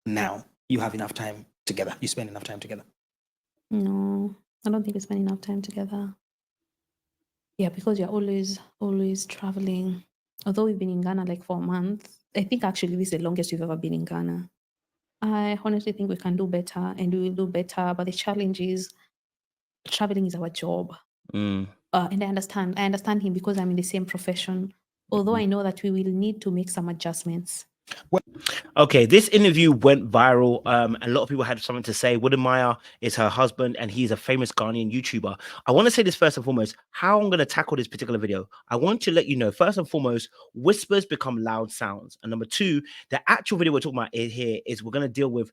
now you have enough time together? You spend enough time together? No, I don't think we spend enough time together. Yeah, because you're always traveling. Although we've been in Ghana like for a month, I think actually this is the longest we've ever been in Ghana. I honestly think we can do better and we will do better. But the challenge is traveling is our job. Mm. And I understand him because I'm in the same profession. Although I know that we will need to make some adjustments. Okay, this interview went viral. A lot of people had something to say. Wode Maya is her husband, and he's a famous Ghanaian YouTuber. I want to say this first and foremost, how I'm going to tackle this particular video. I want to let you know, first and foremost, whispers become loud sounds. And number two, the actual video we're talking about here is we're going to deal with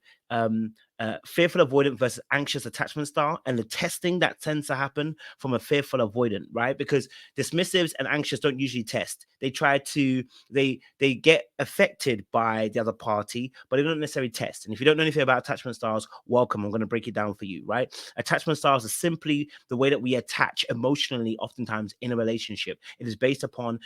fearful avoidant versus anxious attachment style and the testing that tends to happen from a fearful avoidant, right? Because dismissives and anxious don't usually test. They try to, they get affected by the other party, but they don't necessarily test. And if you don't know anything about attachment styles, welcome. I'm going to break it down for you, right? Attachment styles are simply the way that we attach emotionally, oftentimes in a relationship. It is based upon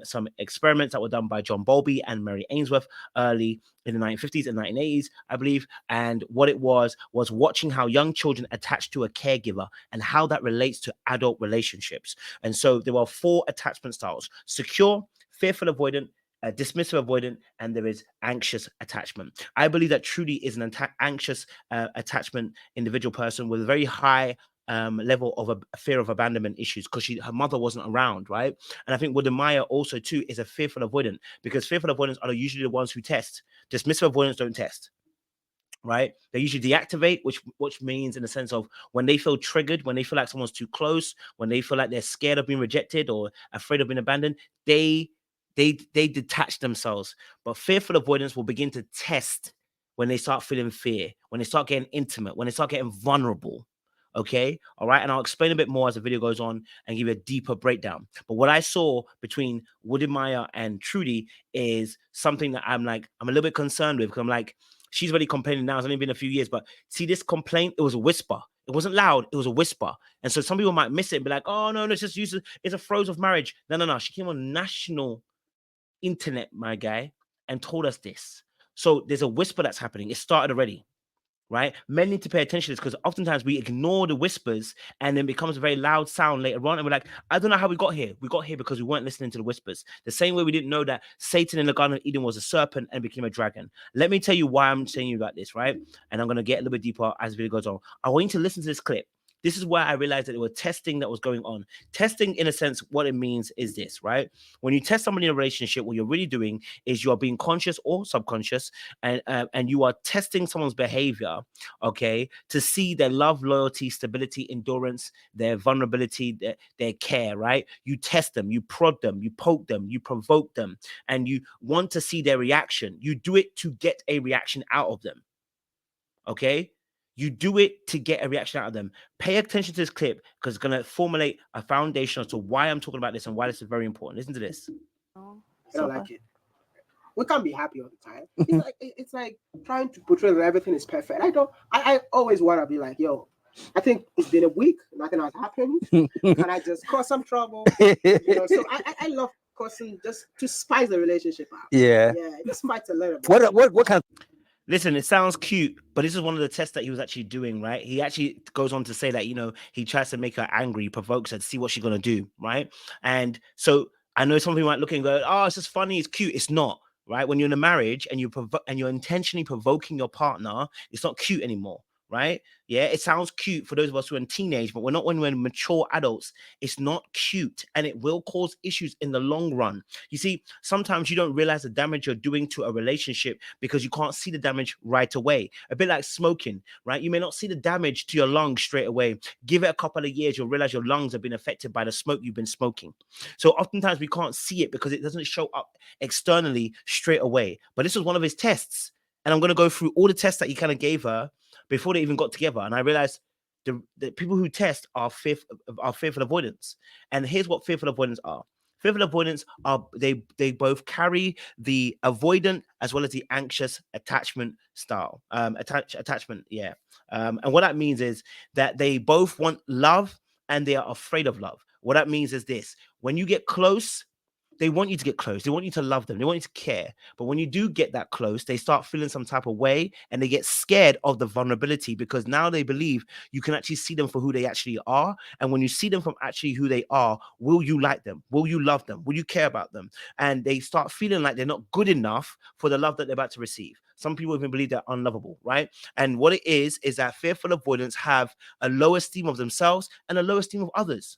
some experiments that were done by John Bowlby and Mary Ainsworth early in the 1950s and 1980s, I believe. And what it was watching how young children attach to a caregiver and how that relates to adult relationships. And so there are 4 attachment styles: secure, fearful avoidant, dismissive avoidant, and there is anxious attachment. I believe that Trudy is an anxious attachment individual person with a very high level of a fear of abandonment issues because her mother wasn't around, right? And I think Wode Maya also too is a fearful avoidant because fearful avoidants are usually the ones who test. Dismissive avoidants don't test, right? They usually deactivate, which means in the sense of when they feel triggered, when they feel like someone's too close, when they feel like they're scared of being rejected or afraid of being abandoned, they detach themselves. But fearful avoidance will begin to test when they start feeling fear, when they start getting intimate, when they start getting vulnerable. Okay, all right, and I'll explain a bit more as the video goes on and give you a deeper breakdown. But what I saw between Wode Maya and Trudy is something that I'm a little bit concerned with, because I'm like, she's already complaining now. It's only been a few years, but see this complaint, it was a whisper. It wasn't loud, it was a whisper. And so some people might miss it and be like, oh no, it's just it's a phrase of marriage. No. She came on national internet, my guy, and told us this. So there's a whisper that's happening. It started already, right? Men need to pay attention to this because oftentimes we ignore the whispers and then becomes a very loud sound later on. And we're like, I don't know how we got here. We got here because we weren't listening to the whispers. The same way we didn't know that Satan in the Garden of Eden was a serpent and became a dragon. Let me tell you why I'm saying you like this, right? And I'm going to get a little bit deeper as the video goes on. I want you to listen to this clip. This is where I realized that there were testing that was going on. Testing, in a sense, what it means is this, right? When you test somebody in a relationship, what you're really doing is you're being conscious or subconscious, and you are testing someone's behavior, okay, to see their love, loyalty, stability, endurance, their vulnerability, their care, right? You test them, you prod them, you poke them, you provoke them, and you want to see their reaction. You do it to get a reaction out of them, okay? You do it to get a reaction out of them. Pay attention to this clip because it's going to formulate a foundation as to why I'm talking about this and why this is very important. Listen to this. I don't like it. We can't be happy all the time. It's like trying to portray that everything is perfect. I always want to be like, yo, I think it's been a week, nothing has happened. Can I just cause some trouble? So I love causing just to spice the relationship out. Yeah, just spice a little bit. What kind of... Listen, it sounds cute, but this is one of the tests that he was actually doing, right? He actually goes on to say that, he tries to make her angry, provokes her to see what she's going to do, right? And so I know some people might look and go, oh, it's just funny, it's cute. It's not, right? When you're in a marriage and you're intentionally provoking your partner, it's not cute anymore, right? Yeah, it sounds cute for those of us who are in teenage, but when we're mature adults. It's not cute, and it will cause issues in the long run. You see, sometimes you don't realize the damage you're doing to a relationship because you can't see the damage right away. A bit like smoking, right? You may not see the damage to your lungs straight away. Give it a couple of years, you'll realize your lungs have been affected by the smoke you've been smoking. So oftentimes we can't see it because it doesn't show up externally straight away. But this was one of his tests, and I'm going to go through all the tests that he kind of gave her before they even got together. And I realized the people who test are fearful avoidance. And here's what fearful avoidance are. Fearful avoidance are they both carry the avoidant as well as the anxious attachment style. Attachment, yeah. And what that means is that they both want love and they are afraid of love. What that means is this: when you get close, they want you to get close. They want you to love them. They want you to care. But when you do get that close, they start feeling some type of way and they get scared of the vulnerability because now they believe you can actually see them for who they actually are. And when you see them from actually who they are, will you like them? Will you love them? Will you care about them? And they start feeling like they're not good enough for the love that they're about to receive. Some people even believe they're unlovable, right? And what it is that fearful avoidants have a low esteem of themselves and a low esteem of others.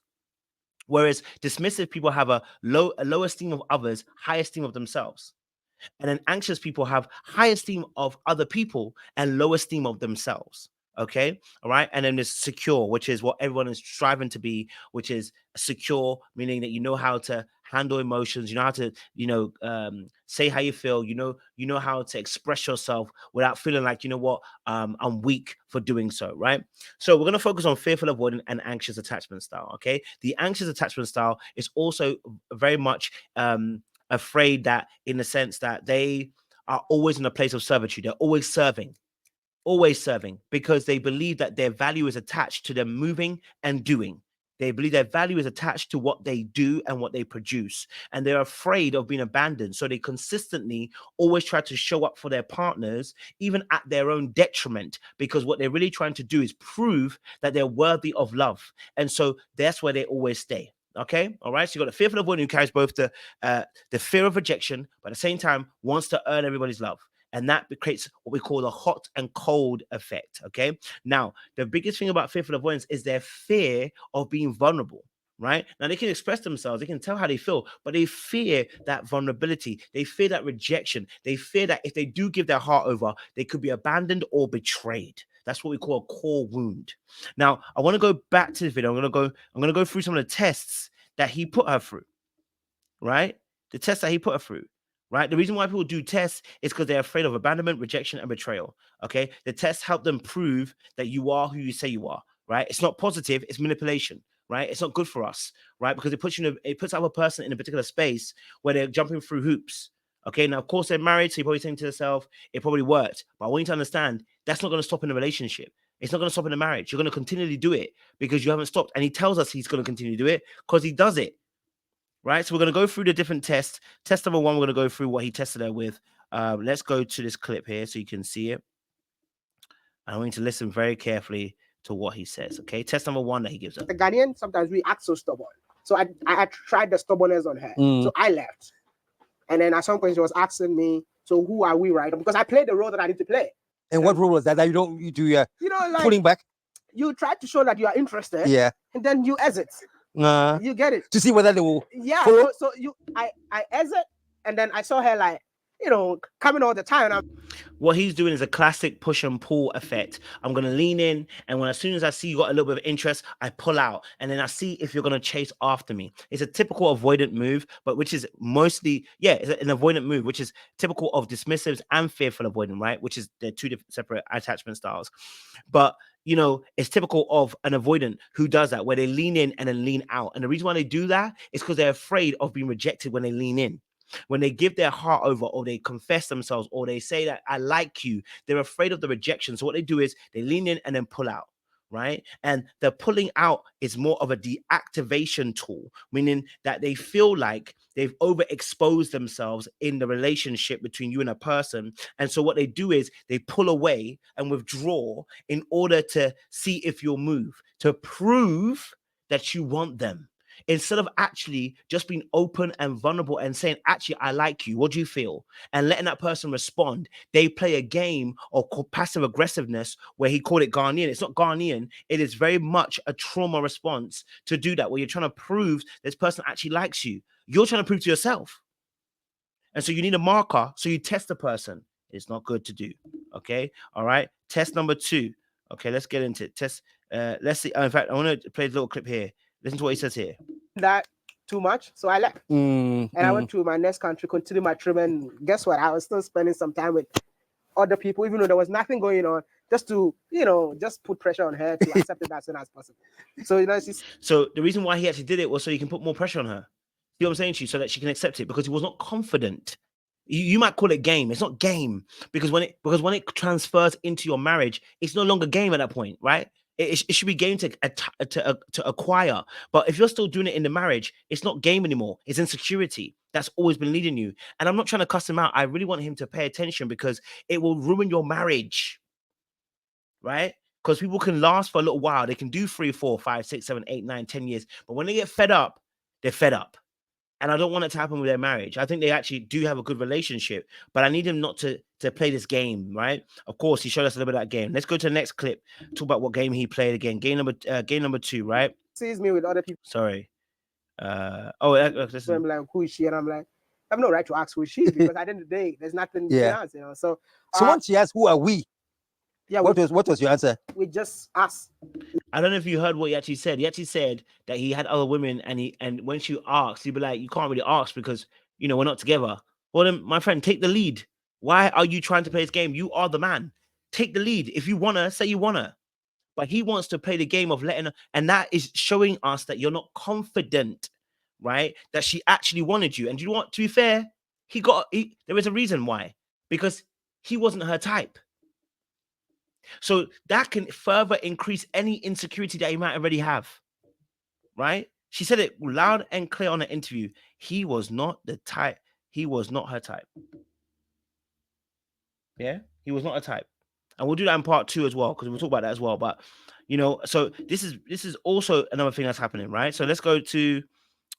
Whereas dismissive people have a low esteem of others, high esteem of themselves. And then anxious people have high esteem of other people and low esteem of themselves. Okay. All right. And then there's secure, which is what everyone is striving to be, which is secure, meaning that you know how to handle emotions, you know how to, say how you feel, you know how to express yourself without feeling like, I'm weak for doing so. Right. So we're going to focus on fearful avoidant and anxious attachment style. Okay. The anxious attachment style is also very much, afraid that in the sense that they are always in a place of servitude. They're always serving because they believe that their value is attached to them moving and doing. They believe their value is attached to what they do and what they produce. And they're afraid of being abandoned. So they consistently always try to show up for their partners, even at their own detriment, because what they're really trying to do is prove that they're worthy of love. And so that's where they always stay. Okay. All right. So you got the fearful avoidant who carries both the fear of rejection, but at the same time wants to earn everybody's love. And that creates what we call the hot and cold effect. Okay. Now, the biggest thing about fearful avoidance is their fear of being vulnerable. Right now, they can express themselves, they can tell how they feel, but they fear that vulnerability. They fear that rejection. They fear that if they do give their heart over, they could be abandoned or betrayed. That's what we call a core wound. Now, I want to go back to this video. I'm going to go through some of the tests that he put her through. Right, the tests that he put her through. Right. The reason why people do tests is because they're afraid of abandonment, rejection, and betrayal. Okay. The tests help them prove that you are who you say you are. Right. It's not positive. It's manipulation. Right. It's not good for us. Right. Because it puts our person in a particular space where they're jumping through hoops. Okay. Now, of course, they're married. So you're probably saying to yourself, it probably worked. But I want you to understand that's not going to stop in a relationship. It's not going to stop in a marriage. You're going to continually do it because you haven't stopped. And he tells us he's going to continue to do it because he does it. Right, so we're going to go through the different tests. Test number one, we're going to go through what he tested her with. Let's go to this clip here so you can see it. I want you to listen very carefully to what he says. Okay, test number one that he gives her. The Ghanaian, sometimes we act so stubborn. So I tried the stubbornness on her. So I left. And then at some point she was asking me, so who are we, right? Because I played the role that I need to play. And what role was that? That you do like pulling back? You try to show that you are interested. Yeah. And then you exit. You get it to see whether they will. Yeah. So I exit, and then I saw her like coming all the time. And what he's doing is a classic push and pull effect. I'm going to lean in, and as soon as I see you got a little bit of interest, I pull out, and then I see if you're going to chase after me. It's a typical avoidant move, but which is mostly, it's an avoidant move, which is typical of dismissives and fearful avoidant, right? Which is they're two different separate attachment styles. But it's typical of an avoidant who does that, where they lean in and then lean out. And the reason why they do that is because they're afraid of being rejected when they lean in. When they give their heart over, or they confess themselves, or they say that I like you, they're afraid of the rejection. So what they do is they lean in and then pull out. Right. And the pulling out is more of a deactivation tool, meaning that they feel like they've overexposed themselves in the relationship between you and a person. And so what they do is they pull away and withdraw in order to see if you'll move, to prove that you want them. Instead of actually just being open and vulnerable and saying, actually, I like you. What do you feel? And letting that person respond, they play a game of passive aggressiveness where he called it Ghanaian. It's not Ghanaian. It is very much a trauma response to do that, where you're trying to prove this person actually likes you. You're trying to prove to yourself. And so you need a marker. So you test the person. It's not good to do. Okay. All right. Test number two. Okay. Let's get into it. Test. Let's see. In fact, I want to play a little clip here. Listen to what he says here. That too much, so I left. And I went to my next country, continued my trip, and guess what? I was still spending some time with other people, even though there was nothing going on, just to, just put pressure on her to accept it as soon as possible. So, so the reason why he actually did it was so he can put more pressure on her. You know what I'm saying to you? So that she can accept it, because he was not confident. You might call it game. It's not game, because when it transfers into your marriage, it's no longer game at that point, right? It should be game to acquire. But if you're still doing it in the marriage, it's not game anymore. It's insecurity. That's always been leading you. And I'm not trying to cuss him out. I really want him to pay attention because it will ruin your marriage, right? Because people can last for a little while. They can do 3, 4, 5, 6, 7, 8, 9, 10 years. But when they get fed up, they're fed up. And I don't want it to happen with their marriage. I think they actually do have a good relationship, but I need him not to play this game, right? Of course, he showed us a little bit of that game. Let's go to the next clip. Talk about what game he played again. Game number 2, right? Sees me with other people. Sorry. So I'm like, who is she? And I'm like, I have no right to ask who she is because at the end of the day, there's nothing to answer, you know. So once she asked, who are we? Yeah, what was your answer? We just asked. I don't know if you heard what he actually said. He actually said that he had other women, and when she asked, he'd be like, "You can't really ask because we're not together." Well, then, my friend, take the lead. Why are you trying to play this game? You are the man. Take the lead. If you wanna, say you wanna. But he wants to play the game of letting her, and that is showing us that you're not confident, right? That she actually wanted you. And you know what? To be fair, there is a reason why, because he wasn't her type. So that can further increase any insecurity that you might already have, right? She said it loud and clear on the interview. He was not the type. He was not her type. Yeah, he was not a type. And we'll do that in part 2 as well, because we'll talk about that as well. But so this is also another thing that's happening, right? So let's go to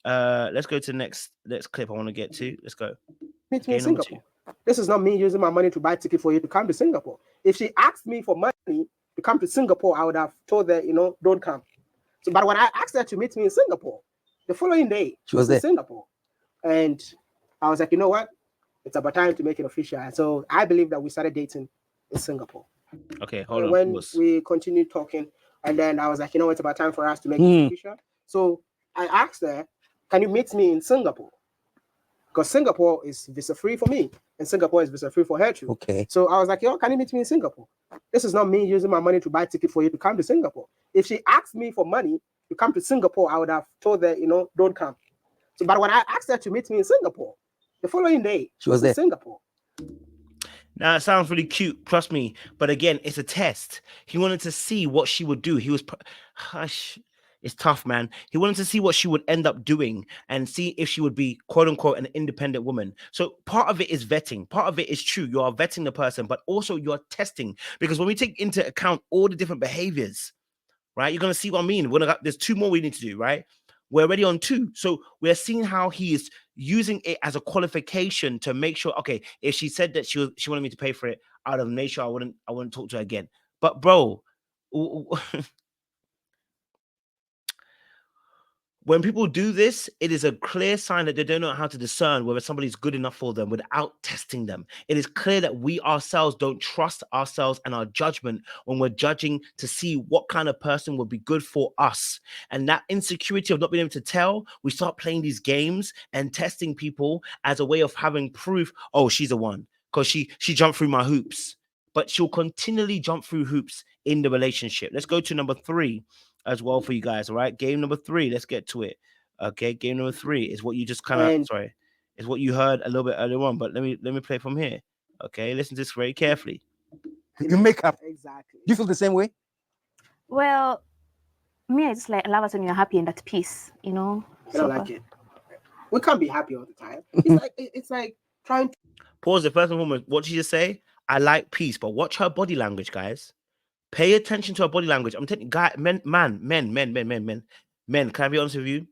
the next clip I want to get to. Let's go. Meet me in Singapore. This is not me using my money to buy a ticket for you to come to Singapore. If she asked me for money to come to Singapore, I would have told her, don't come. So, but when I asked her to meet me in Singapore, the following day, she was in Singapore. And I was like, you know what? It's about time to make it official. And so I believe that we started dating in Singapore. Okay, hold on. When we continued talking, and then I was like, it's about time for us to make it official. So I asked her, can you meet me in Singapore? Because Singapore is visa-free for me, and Singapore is visa-free for her too. Okay. So I was like, can you meet me in Singapore? This is not me using my money to buy a ticket for you to come to Singapore. If she asked me for money to come to Singapore, I would have told her, don't come. So, but when I asked her to meet me in Singapore, the following day, she was in Singapore. Now, it sounds really cute, trust me. But again, it's a test. He wanted to see what she would do. He was... It's tough, man. He wanted to see what she would end up doing and see if she would be, quote unquote, an independent woman. So part of it is vetting. Part of it is true. You are vetting the person, but also you're testing. Because when we take into account all the different behaviors, right, you're going to see what I mean. There's 2 more we need to do, right? We're already on 2. So we're seeing how he is using it as a qualification to make sure, okay, if she said that she wanted me to pay for it, I would have made sure I wouldn't talk to her again. But bro, when people do this, it is a clear sign that they don't know how to discern whether somebody's good enough for them without testing them. It is clear that we ourselves don't trust ourselves and our judgment when we're judging to see what kind of person would be good for us. And that insecurity of not being able to tell, we start playing these games and testing people as a way of having proof, oh, she's the one, because she jumped through my hoops. But she'll continually jump through hoops in the relationship. Let's go to number 3. As well for you guys, all right? Game number 3, let's get to it. Okay, game number 3 is what you just is what you heard a little bit earlier on, but let me play from here. Okay, listen to this very carefully. You make up. Exactly. You feel the same way? Well, me, I just love us when you're happy and at peace, I don't like it. We can't be happy all the time. It's like trying to Pause it. First and foremost, what did she just say? I like peace, but watch her body language, guys. Pay attention to her body language. I'm telling you, men. Can I be honest with you?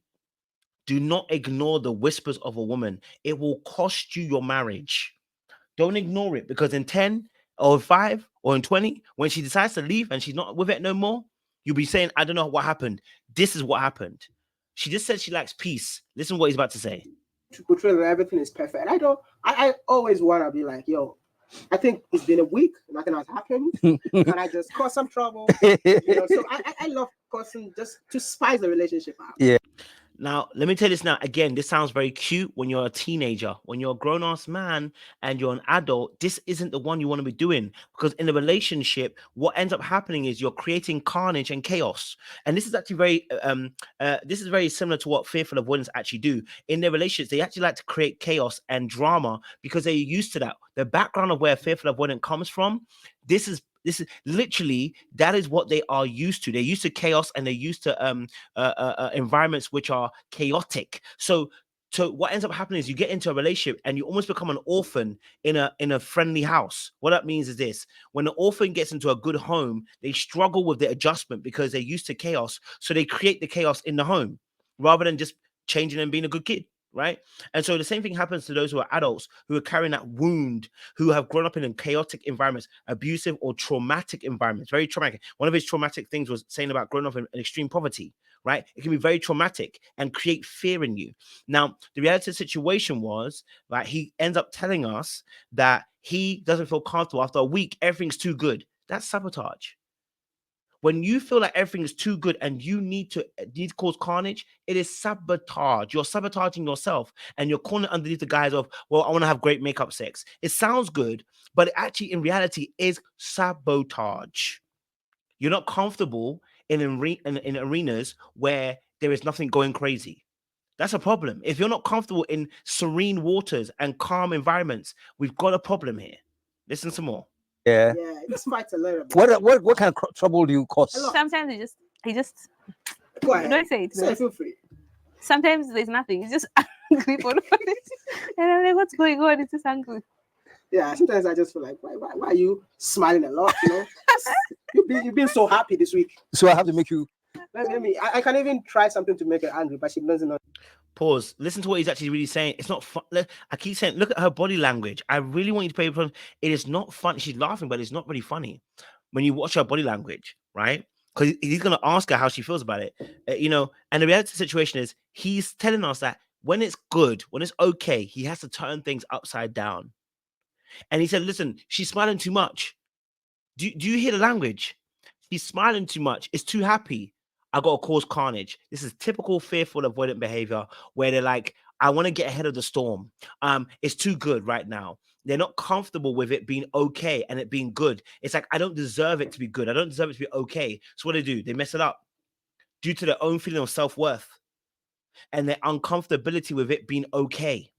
Do not ignore the whispers of a woman. It will cost you your marriage. Don't ignore it, because in 10 or 5 or in 20, when she decides to leave and she's not with it no more, you'll be saying, I don't know what happened. This is what happened. She just said she likes peace. Listen to what he's about to say. To portray that everything is perfect. I always want to be like, I think it's been a week, nothing has happened, and I just caused some trouble. So I love causing just to spice the relationship out. Yeah. Now, let me tell you this now. Again, this sounds very cute when you're a teenager. When you're a grown-ass man and you're an adult, this isn't the one you want to be doing. Because in a relationship, what ends up happening is you're creating carnage and chaos. And this is actually very similar to what fearful avoidants actually do. In their relationships, they actually like to create chaos and drama because they're used to that. The background of where fearful avoidant comes from, this is This is literally, that is what they are used to. They're used to chaos, and they're used to environments which are chaotic. So what ends up happening is you get into a relationship and you almost become an orphan in a friendly house. What that means is this: when the orphan gets into a good home, they struggle with the adjustment because they're used to chaos. So they create the chaos in the home rather than just changing and being a good kid, right? And so the same thing happens to those who are adults who are carrying that wound, who have grown up in chaotic environments, abusive or traumatic environments, very traumatic. One of his traumatic things was saying about growing up in extreme poverty, right? It can be very traumatic and create fear in you. Now, the reality of the situation was, right, he ends up telling us that he doesn't feel comfortable after a week. Everything's too good. That's sabotage. When you feel like everything is too good and you need to cause carnage, it is sabotage. You're sabotaging yourself, and you're calling it underneath the guise of, well, I want to have great makeup sex. It sounds good, but it actually, in reality, is sabotage. You're not comfortable in arenas where there is nothing going crazy. That's a problem. If you're not comfortable in serene waters and calm environments, we've got a problem here. Listen some more. Yeah. Yeah, it just fights a little bit. What kind of trouble do you cause? A lot. Sometimes he just Go ahead. don't say it. Say, But feel free. sometimes there's nothing. He's just angry for no reason. And I'm like, what's going on? It's just angry. Yeah, sometimes I just feel like, why are you smiling a lot? You know, you've been so happy this week. So I have to make you. Let me. I can even try something to make her angry, but she doesn't know. Pause. Listen to what he's actually really saying. It's not fun. I keep saying, look at her body language. I really want you to pay attention. It is not fun. She's laughing, but it's not really funny when you watch her body language, right? Because he's going to ask her how she feels about it, you know. And the reality of the situation is, he's telling us that when it's good, when it's okay, he has to turn things upside down. And he said, listen, she's smiling too much. Do you hear the language? She's smiling too much. It's too happy. I got to cause carnage. This is typical fearful avoidant behavior where they're like, I want to get ahead of the storm. It's too good right now. They're not comfortable with it being okay and it being good. It's like, I don't deserve it to be good. I don't deserve it to be okay. So what do? They mess it up due to their own feeling of self-worth and their uncomfortability with it being okay.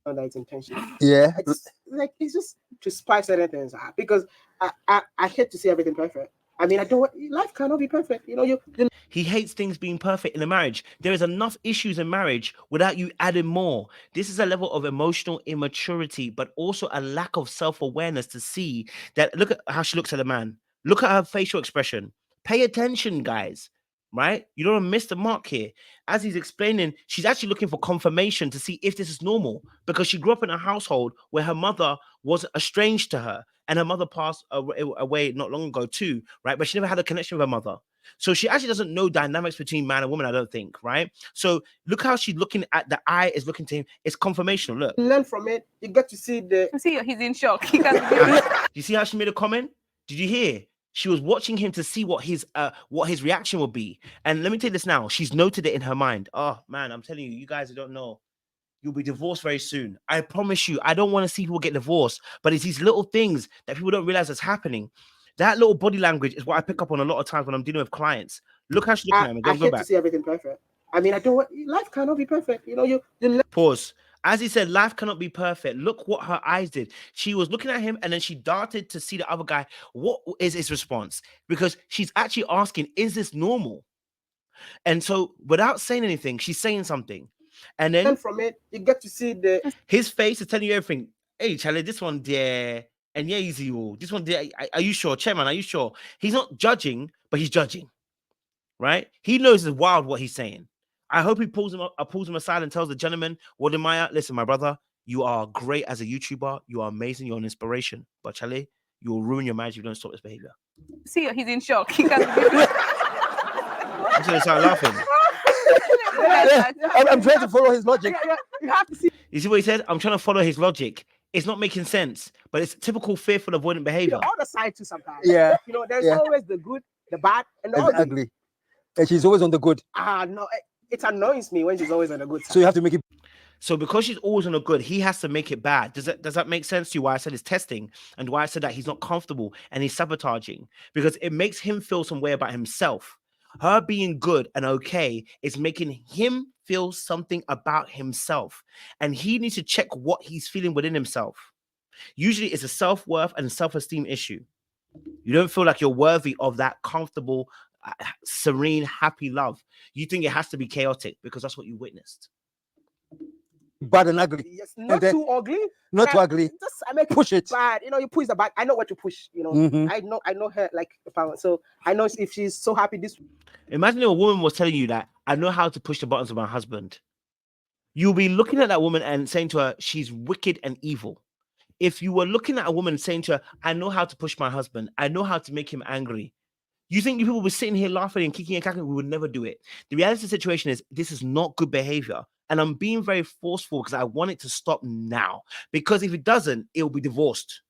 That it's intentional. Yeah. It's like it's just to spice certain things up because I hate to see everything perfect. I mean, I don't. Life cannot be perfect. You know, He hates things being perfect in a marriage. There is enough issues in marriage without you adding more. This is a level of emotional immaturity, but also a lack of self-awareness to see that. Look at how she looks at the man. Look at her facial expression. Pay attention, guys. Right? You don't want to miss the mark here. As he's explaining, she's actually looking for confirmation to see if this is normal because she grew up in a household where her mother was estranged to her and her mother passed away not long ago too, right? But she never had a connection with her mother. So she actually doesn't know dynamics between man and woman, I don't think, right? So look how she's looking at the eye is looking to him. It's confirmational. Look. learn from it. You get to see the. You see, he's in shock. He can't believe it. You see how she made a comment? Did you hear? She was watching him to see what his reaction would be. And let me tell you this now. She's noted it in her mind. Oh man, I'm telling you, you guys who don't know, you'll be divorced very soon. I promise you. I don't want to see people get divorced, but it's these little things that people don't realize is happening. That little body language is what I pick up on a lot of times when I'm dealing with clients. Look how she's looking at me. I Go hate back. to see everything perfect. I mean, I don't want. Life cannot be perfect. You know, you Pause. As he said, life cannot be perfect. Look what her eyes did. She was looking at him and then she darted to see the other guy. What is his response? Because she's actually asking, is this normal? And so without saying anything, she's saying something. And learn then from it. You get to see the. his face is telling you everything. Hey, Charlie, this one there. And yeah, easy. This one there. Are you sure? Chairman, are you sure? He's not judging, but he's judging. Right? He knows it's wild what he's saying. I hope he pulls him aside and tells the gentleman, Wode, listen, my brother, you are great as a YouTuber. You are amazing. You're an inspiration. But Charlie, you will ruin your marriage if you don't stop this behavior. See, he's in shock. He can't believe it. I'm going to start laughing. I'm trying to follow his logic. You have to see. You see what he said? I'm trying to follow his logic. It's not making sense, but it's typical fearful avoidant You behavior. know, all the sides too sometimes. Yeah. You know, there's Yeah. always the good, the bad, and the It's ugly. ugly. And she's always on the good. No, it annoys me when she's always on the good side. So you have to make it. So because she's always on a good, he has to make it bad. Does that make sense to you? Why I said it's testing and why I said that he's not comfortable and he's sabotaging, because it makes him feel some way about himself. Her being good and okay is making him feel something about himself, and he needs to check what he's feeling within himself. Usually it's a self-worth and self-esteem issue. You don't feel like you're worthy of that comfortable, serene, happy love. You think it has to be chaotic because that's what you witnessed. Bad and ugly. Yes, not then- too ugly. Not too ugly. Just I make Push it. bad. You know, you push the bad. I know what you push. You know, Mhm. I know her like the power. So I know if she's so happy this. Imagine if a woman was telling you that I know how to push the buttons of my husband. You'll be looking at that woman and saying to her, she's wicked and evil. If you were looking at a woman saying to her, I know how to push my husband, I know how to make him angry, you think you people were sitting here laughing and kicking and cacking? We would never do it. The reality of the situation is this is not good behavior. And I'm being very forceful because I want it to stop now. Because if it doesn't, it will be divorced.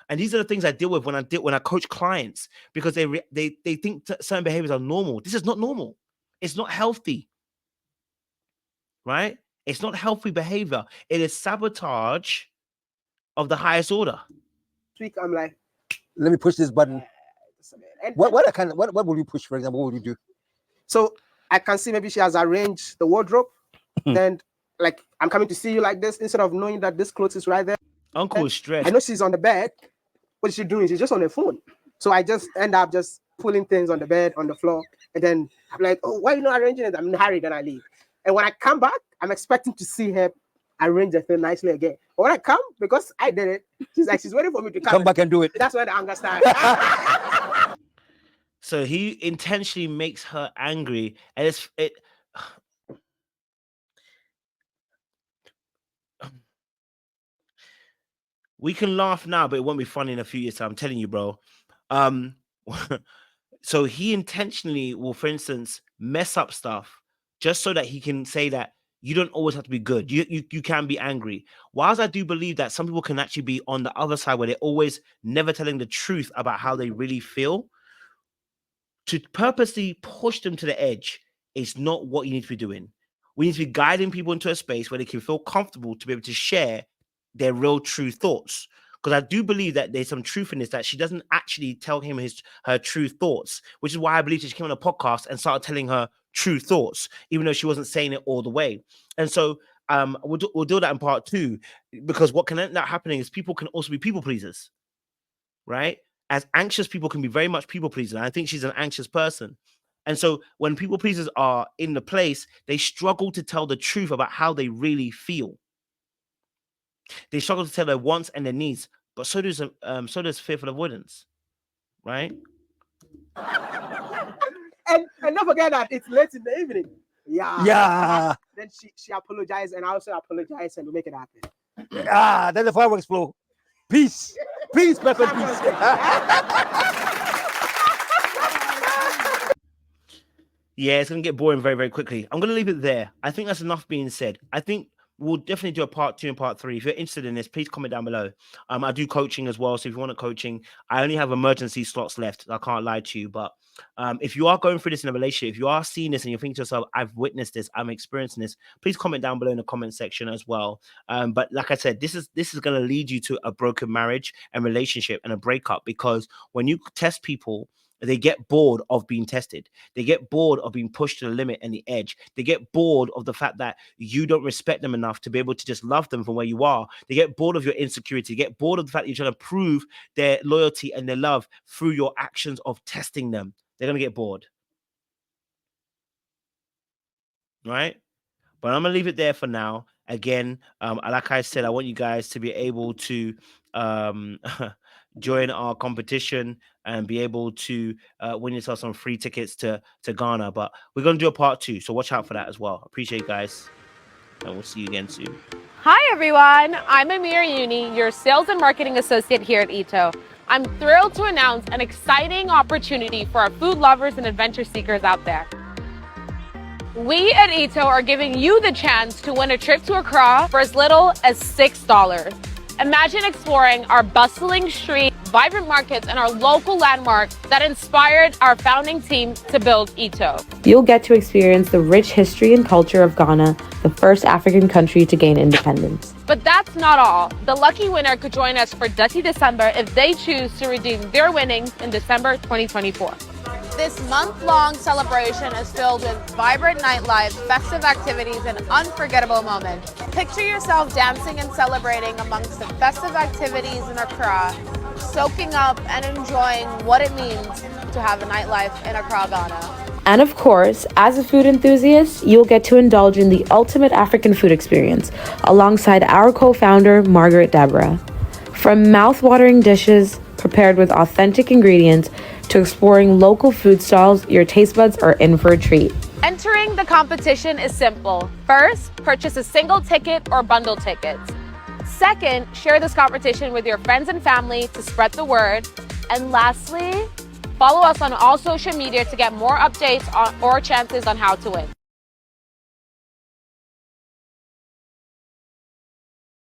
And these are the things I deal with when I coach clients, because they think certain behaviors are normal. This is not normal. It's not healthy. Right? It's not healthy behavior. It is sabotage of the highest order. week, I'm like, Let me push this button. and What will you push, for example? What would you do? so I can see maybe she has arranged the wardrobe. Then, like, I'm coming to see you like this instead of knowing that this clothes is right there. Uncle is I stressed. know she's on the bed. What is she doing? She's just on her phone. So I just end up just pulling things on the bed, on the floor. And then I'm like, oh, why are you not arranging it? I'm in a hurry, then I leave. And when I come back, I'm expecting to see her arrange the thing nicely again. But when I come, because I did it, she's waiting for me to Come back and do it. That's when the anger starts. So he intentionally makes her angry, and it. We can laugh now, but it won't be funny in a few years' time. I'm telling you, bro. So he intentionally will, for instance, mess up stuff just so that he can say that you don't always have to be good. You can be angry. Whilst I do believe that some people can actually be on the other side where they're always never telling the truth about how they really feel, to purposely push them to the edge is not what you need to be doing. We need to be guiding people into a space where they can feel comfortable to be able to share their real true thoughts. Because I do believe that there's some truth in this, that she doesn't actually tell him her true thoughts, which is why I believe that she came on a podcast and started telling her true thoughts, even though she wasn't saying it all the way. And so we'll do that in part 2, because what can end up happening is people can also be people pleasers, right? As anxious people can be very much people pleasers. And I think she's an anxious person. And so when people pleasers are in the place, they struggle to tell the truth about how they really feel. They struggle to tell their wants and their needs, but so does fearful avoidance, right? and don't forget that it's late in the evening. Yeah. Then she apologized, and I also apologized, and we make it happen. Then the fireworks blow. Peace. Peace, perfect peace. Yeah, it's going to get boring very, very quickly. I'm going to leave it there. I think that's enough being said. I think we'll definitely do a part 2 and part 3. If you're interested in this, please comment down below. I do coaching as well. So if you want a coaching, I only have emergency slots left. I can't lie to you. But if you are going through this in a relationship, if you are seeing this and you're thinking to yourself, I've witnessed this, I'm experiencing this, please comment down below in the comment section as well. But like I said, this is going to lead you to a broken marriage and relationship and a breakup, because when you test people, they get bored of being tested. They get bored of being pushed to the limit and the edge. They get bored of the fact that you don't respect them enough to be able to just love them from where you are. They get bored of your insecurity. They get bored of the fact that you're trying to prove their loyalty and their love through your actions of testing them. They're going to get bored. Right? But I'm going to leave it there for now. Again, like I said, I want you guys to be able to join our competition and be able to win yourself some free tickets to Ghana. But we're going to do a part 2, so watch out for that as well. Appreciate you guys, and we'll see you again soon. Hi everyone, I'm Amir Uni, your Sales and Marketing Associate here at Ito. I'm thrilled to announce an exciting opportunity for our food lovers and adventure seekers out there. We at Ito are giving you the chance to win a trip to Accra for as little as $6. Imagine exploring our bustling street, vibrant markets, and our local landmarks that inspired our founding team to build Ito. You'll get to experience the rich history and culture of Ghana, the first African country to gain independence. But that's not all. The lucky winner could join us for Dirty December if they choose to redeem their winnings in December 2024. This month-long celebration is filled with vibrant nightlife, festive activities, and unforgettable moments. Picture yourself dancing and celebrating amongst the festive activities in Accra, soaking up and enjoying what it means to have a nightlife in Accra, Ghana. And of course, as a food enthusiast, you'll get to indulge in the ultimate African food experience alongside our co-founder, Margaret Deborah. From mouth-watering dishes prepared with authentic ingredients to exploring local food stalls, your taste buds are in for a treat. Entering the competition is simple. First, purchase a single ticket or bundle tickets. Second, share this competition with your friends and family to spread the word. And lastly, follow us on all social media to get more updates or chances on how to win.